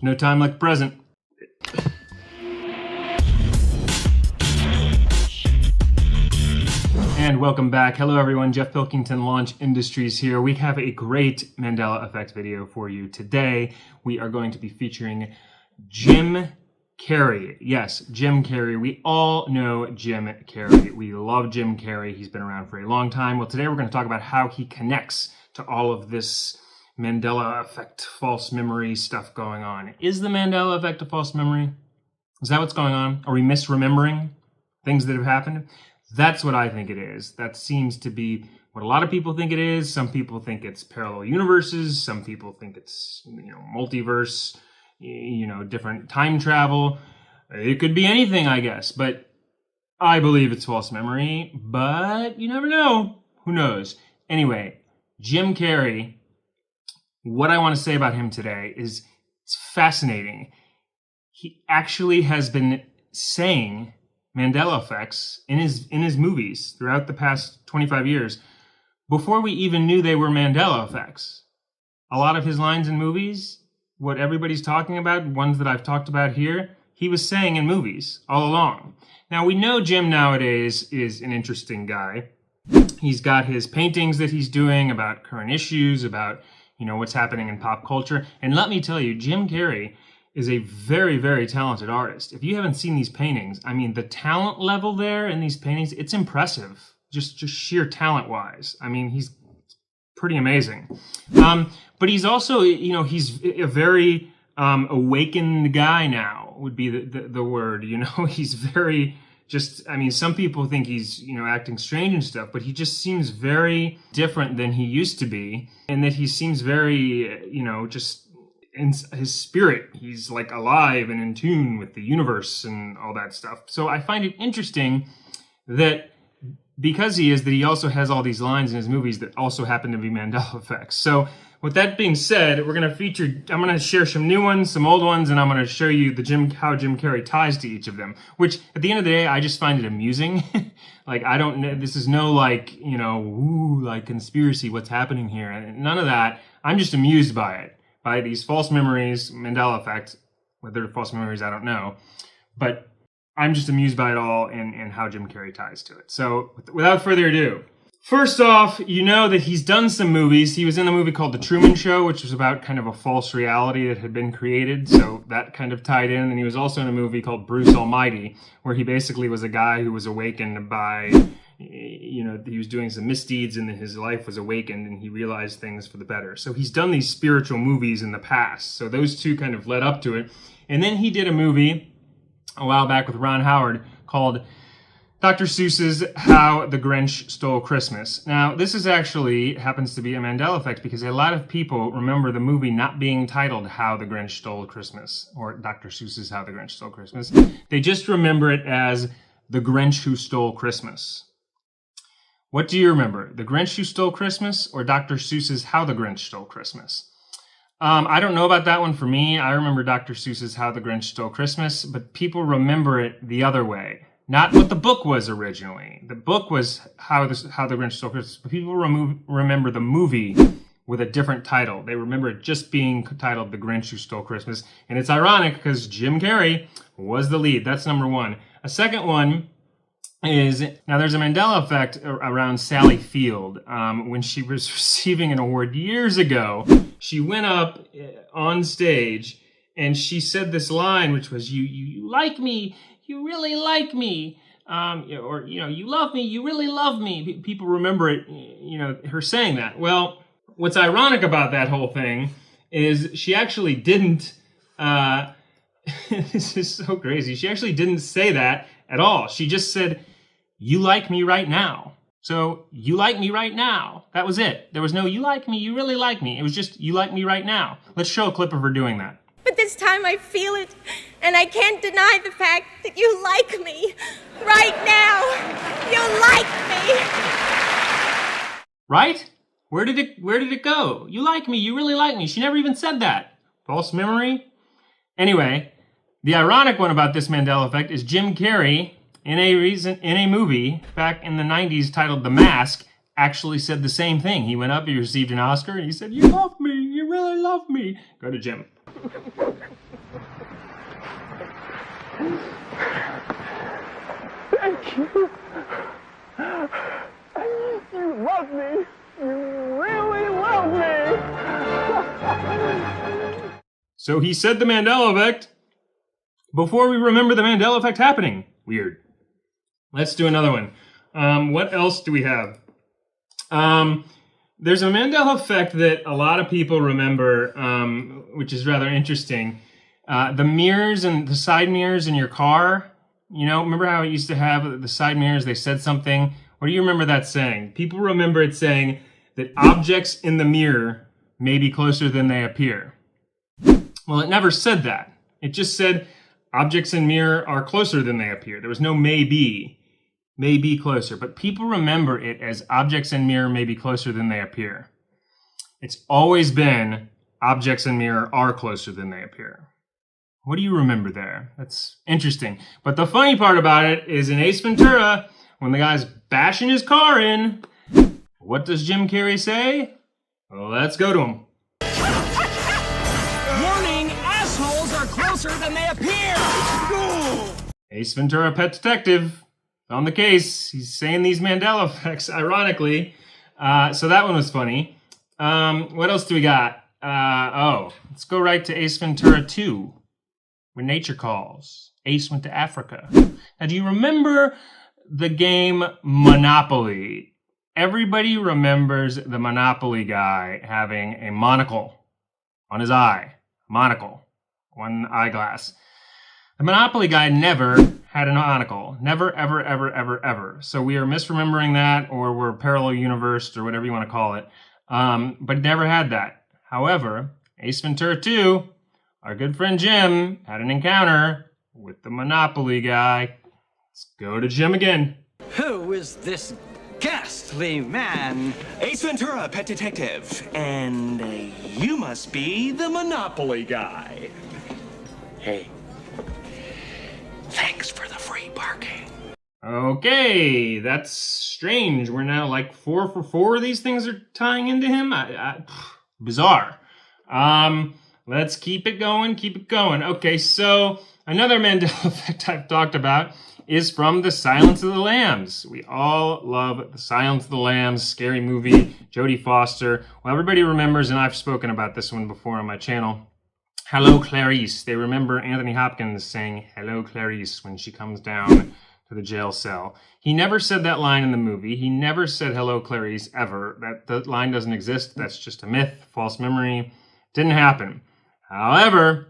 No time like the present. And welcome back. Hello everyone, Jeff Pilkington, Launch Industries here. We have a great Mandela Effect video for you today. We are going to be featuring Jim Carrey. Yes, Jim Carrey. We all know Jim Carrey. We love Jim Carrey. He's been around for a long time. Well, today we're going to talk about how he connects to all of this Mandela Effect, false memory stuff going on. Is the Mandela Effect a false memory? Is that what's going on? Are we misremembering things that have happened? That's what I think it is. That seems to be what a lot of people think it is. Some people think it's parallel universes. Some people think it's, multiverse, different time travel. It could be anything, I guess. But I believe it's false memory. But you never know. Who knows? Anyway, Jim Carrey, what I want to say about him today is it's fascinating. He actually has been saying Mandela effects in his movies throughout the past 25 years before we even knew they were Mandela effects. A lot of his lines in movies, what everybody's talking about, ones that I've talked about here, he was saying in movies all along. Now, we know Jim nowadays is an interesting guy. He's got his paintings that he's doing about current issues, about, what's happening in pop culture. And let me tell you, Jim Carrey is a very, very talented artist. If you haven't seen these paintings, I mean, the talent level there in these paintings, it's impressive. Just sheer talent-wise. I mean, he's pretty amazing. But he's also, he's a very awakened guy now, would be the word. He's very some people think he's, acting strange and stuff, but he just seems very different than he used to be. And that he seems very, just in his spirit, he's like alive and in tune with the universe and all that stuff. So I find it interesting that because he is, that he also has all these lines in his movies that also happen to be Mandela effects. So with that being said, I'm going to share some new ones, some old ones, and I'm going to show you how Jim Carrey ties to each of them, which at the end of the day, I just find it amusing. I don't know, this is no conspiracy, what's happening here. None of that. I'm just amused by it. By these false memories, Mandela Effect. Whether they're false memories, I don't know. But I'm just amused by it all and how Jim Carrey ties to it. So without further ado, first off, you know that he's done some movies. He was in a movie called The Truman Show, which was about kind of a false reality that had been created. So that kind of tied in. And he was also in a movie called Bruce Almighty, where he basically was a guy who was awakened by, he was doing some misdeeds and then his life was awakened and he realized things for the better. So he's done these spiritual movies in the past. So those two kind of led up to it. And then he did a movie a while back with Ron Howard called Dr. Seuss's How the Grinch Stole Christmas. Now, this happens to be a Mandela effect because a lot of people remember the movie not being titled How the Grinch Stole Christmas or Dr. Seuss's How the Grinch Stole Christmas. They just remember it as The Grinch Who Stole Christmas. What do you remember? The Grinch Who Stole Christmas or Dr. Seuss's How the Grinch Stole Christmas? I don't know about that one for me. I remember Dr. Seuss's How the Grinch Stole Christmas, but people remember it the other way. Not what the book was originally. The book was How the Grinch Stole Christmas, but people remember the movie with a different title. They remember it just being titled The Grinch Who Stole Christmas, and it's ironic because Jim Carrey was the lead. That's number one. A second one is, now there's a Mandela effect around Sally Field. When she was receiving an award years ago, she went up on stage and she said this line, which was, you like me, you really like me, you love me, you really love me. People remember it, her saying that. Well, what's ironic about that whole thing is she actually didn't, this is so crazy, she actually didn't say that at all. She just said, you like me right now. So, you like me right now. That was it. There was no, you like me, you really like me. It was just, you like me right now. Let's show a clip of her doing that. But this time I feel it, and I can't deny the fact that you like me right now. You like me. Right? Where did it go? You like me, you really like me. She never even said that. False memory? Anyway, the ironic one about this Mandela effect is Jim Carrey, in a movie back in the 90s titled The Mask, actually said the same thing. He went up, he received an Oscar, and he said, you love me, you really love me. Go to Jim. Thank you. You love me. You really love me. So he said the Mandela Effect before we remember the Mandela Effect happening. Weird. Let's do another one. What else do we have? There's a Mandela Effect that a lot of people remember, which is rather interesting. The mirrors and the side mirrors in your car. You know, remember how it used to have the side mirrors? They said something. What do you remember that saying? People remember it saying that objects in the mirror may be closer than they appear. Well, it never said that. It just said objects in mirror are closer than they appear. There was no maybe closer. But people remember it as objects in mirror may be closer than they appear. It's always been objects in mirror are closer than they appear. What do you remember there? That's interesting. But the funny part about it is in Ace Ventura, when the guy's bashing his car in, what does Jim Carrey say? Well, let's go to him. Warning, assholes are closer than they appear! Ace Ventura, Pet Detective, on the case. He's saying these Mandela Effects, ironically. So that one was funny. What else do we got? Let's go right to Ace Ventura 2. When Nature Calls. Ace went to Africa. Now, do you remember the game Monopoly? Everybody remembers the Monopoly guy having a monocle on his eye. Monocle. One eyeglass. The Monopoly guy never had a monocle. Never, ever, ever, ever, ever. So we are misremembering that, or we're parallel universe, or whatever you want to call it. But never had that. However, Ace Ventura 2, our good friend Jim had an encounter with the Monopoly guy. Let's go to Jim again. Who is this ghastly man? Ace Ventura, Pet Detective. And you must be the Monopoly guy. Hey, thanks for the free parking. Okay, that's strange. We're now like 4 for 4 of these things are tying into him. Bizarre. Let's keep it going, Okay, so another Mandela Effect I've talked about is from The Silence of the Lambs. We all love The Silence of the Lambs, scary movie, Jodie Foster. Well, everybody remembers, and I've spoken about this one before on my channel, Hello, Clarice. They remember Anthony Hopkins saying, Hello, Clarice, when she comes down to the jail cell. He never said that line in the movie. He never said, Hello, Clarice, ever. That line doesn't exist. That's just a myth, false memory. Didn't happen. However,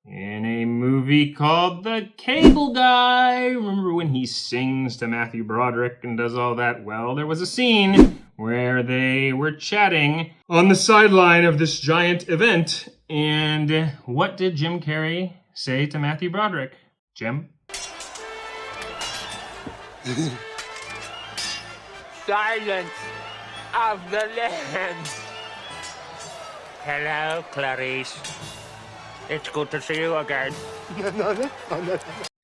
in a movie called The Cable Guy, remember when he sings to Matthew Broderick and does all that? Well, there was a scene where they were chatting on the sideline of this giant event. And what did Jim Carrey say to Matthew Broderick? Jim? Silence of the Lambs. Hello, Clarice. It's good to see you again.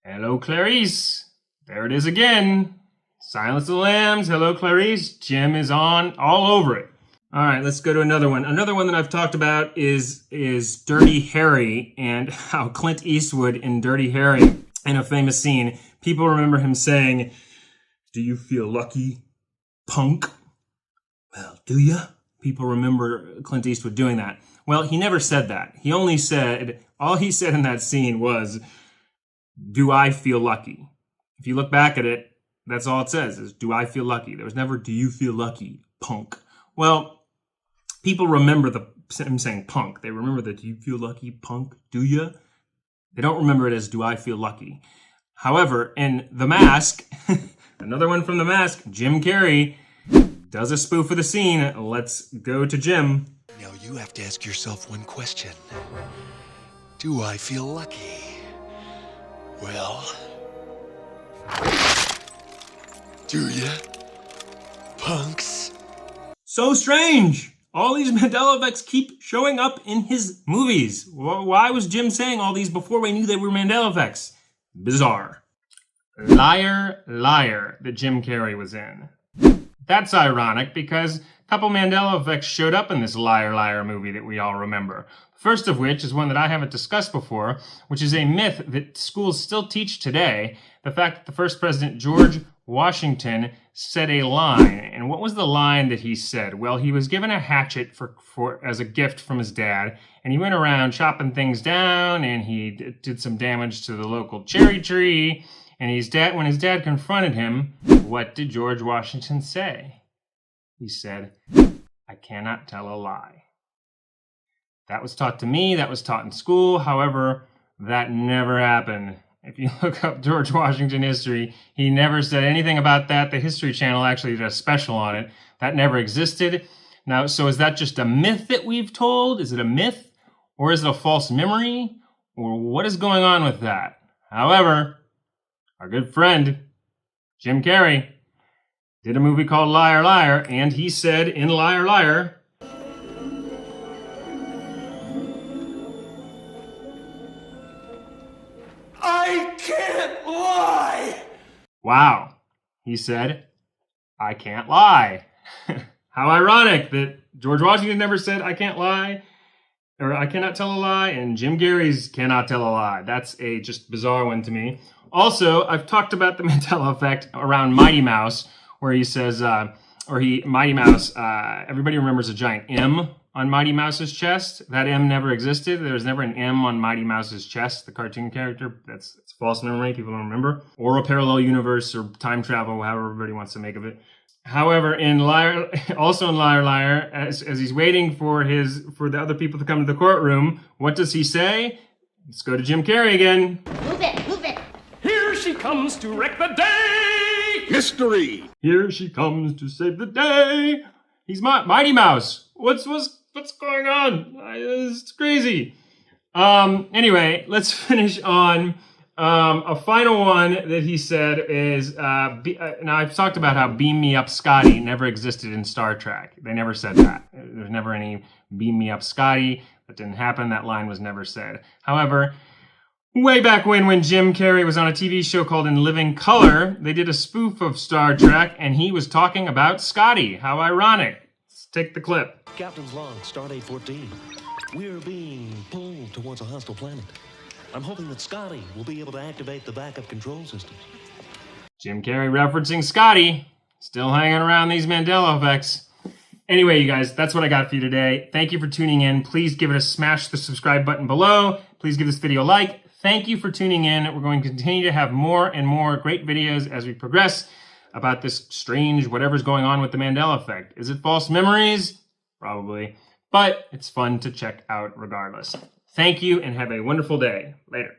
Hello, Clarice. There it is again. Silence of the Lambs. Hello, Clarice. Jim is on all over it. All right, let's go to another one. Another one that I've talked about is Dirty Harry, and how Clint Eastwood in Dirty Harry, in a famous scene, people remember him saying, do you feel lucky, punk? Well, do ya? People remember Clint Eastwood doing that. Well, he never said that. He only said, all he said in that scene was, do I feel lucky? If you look back at it, that's all it says, is do I feel lucky? There was never, do you feel lucky, punk? Well, people remember him saying punk. They remember the, do you feel lucky, punk? Do ya? They don't remember it as, do I feel lucky? However, in The Mask, another one from The Mask, Jim Carrey does a spoof of the scene. Let's go to Jim. Now you have to ask yourself one question. Do I feel lucky? Well, do ya, punks? So strange. All these Mandela Effects keep showing up in his movies. Why was Jim saying all these before we knew they were Mandela Effects? Bizarre. Liar, Liar that Jim Carrey was in. That's ironic because couple Mandela effects showed up in this Liar Liar movie that we all remember. First of which is one that I haven't discussed before, which is a myth that schools still teach today. The fact that the first president, George Washington, said a line. And what was the line that he said? Well, he was given a hatchet as a gift from his dad, and he went around chopping things down, and he did some damage to the local cherry tree. And when his dad confronted him, what did George Washington say? He said, "I cannot tell a lie." That was taught to me, that was taught in school. However, that never happened. If you look up George Washington history, he never said anything about that. The History Channel actually did a special on it. That never existed. Now, so is that just a myth that we've told? Is it a myth? Or is it a false memory? Or what is going on with that? However, our good friend, Jim Carrey, did a movie called Liar Liar, and he said in Liar Liar, I can't lie! wow. He said, "I can't lie." How ironic that George Washington never said, "I can't lie," or "I cannot tell a lie," and Jim Carrey's "cannot tell a lie." That's a just bizarre one to me. Also, I've talked about the Mandela Effect around Mighty Mouse, where he says, Mighty Mouse, everybody remembers a giant M on Mighty Mouse's chest. That M never existed. There was never an M on Mighty Mouse's chest, the cartoon character. It's false memory. People don't remember. Or a parallel universe or time travel, however everybody wants to make of it. However, also in Liar Liar, as he's waiting for the other people to come to the courtroom, what does he say? Let's go to Jim Carrey again. Move it, move it. Here she comes to wreck the day! History! Here she comes to save the day. He's Mighty Mouse. What's going on? It's crazy. Anyway, let's finish on a final one that he said is, now I've talked about how Beam Me Up Scotty never existed in Star Trek. They never said that. There's never any Beam Me Up Scotty. That didn't happen. That line was never said. However, way back when Jim Carrey was on a TV show called In Living Color, they did a spoof of Star Trek, and he was talking about Scotty. How ironic. Let's take the clip. Captain's log, Stardate 14. We're being pulled towards a hostile planet. I'm hoping that Scotty will be able to activate the backup control system. Jim Carrey referencing Scotty. Still hanging around these Mandela effects. Anyway, you guys, that's what I got for you today. Thank you for tuning in. Please smash the subscribe button below. Please give this video a like. Thank you for tuning in. We're going to continue to have more and more great videos as we progress about this strange whatever's going on with the Mandela Effect. Is it false memories? Probably. But it's fun to check out regardless. Thank you and have a wonderful day. Later.